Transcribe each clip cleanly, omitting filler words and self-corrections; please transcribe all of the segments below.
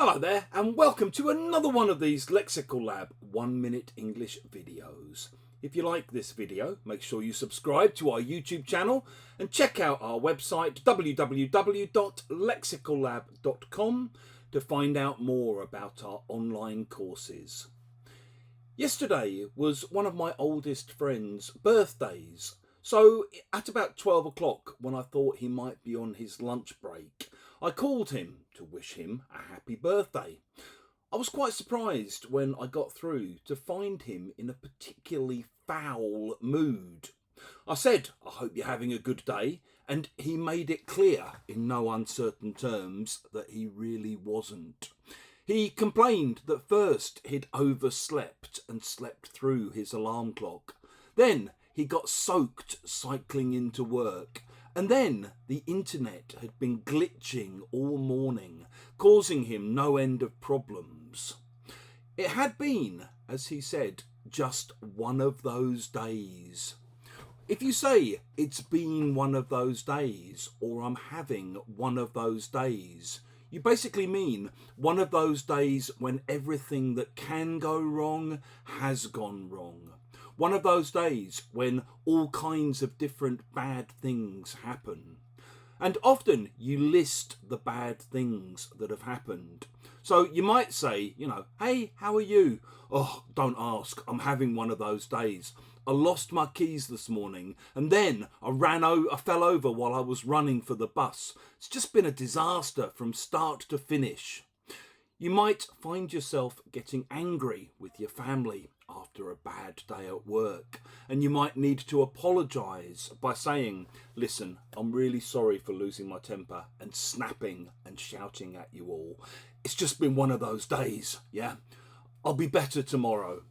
Hello there and welcome to another one of these Lexical Lab 1 minute English videos. If you like this video, make sure you subscribe to our YouTube channel and check out our website www.lexicallab.com to find out more about our online courses. Yesterday was one of my oldest friend's birthdays, so at about 12 o'clock, when I thought he might be on his lunch break, I called him to wish him a happy birthday. I was quite surprised when I got through to find him in a particularly foul mood. I said, "I hope you're having a good day," and he made it clear in no uncertain terms that he really wasn't. He complained that first he'd overslept and slept through his alarm clock. Then he got soaked cycling into work. And then the internet had been glitching all morning, causing him no end of problems. It had been, as he said, just one of those days. If you say it's been one of those days, or I'm having one of those days, you basically mean one of those days when everything that can go wrong has gone wrong. One of those days when all kinds of different bad things happen. And often you list the bad things that have happened. So you might say, "Hey, how are you?" "Oh, don't ask, I'm having one of those days. I lost my keys this morning and then I fell over while I was running for the bus. It's just been a disaster from start to finish." You might find yourself getting angry with your family after a bad day at work, and you might need to apologise by saying, "Listen, I'm really sorry for losing my temper and snapping and shouting at you all. It's just been one of those days, yeah? I'll be better tomorrow."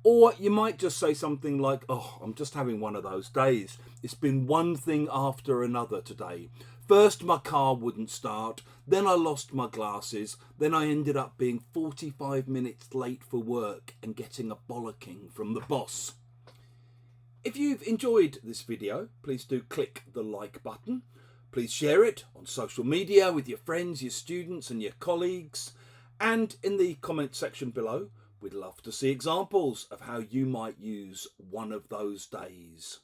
Or you might just say something like, "Oh, I'm just having one of those days. It's been one thing after another today. First my car wouldn't start, then I lost my glasses, then I ended up being 45 minutes late for work and getting a bollocking from the boss." If you've enjoyed this video, please do click the like button. Please share it on social media with your friends, your students and your colleagues. And in the comment section below, we'd love to see examples of how you might use one of those days.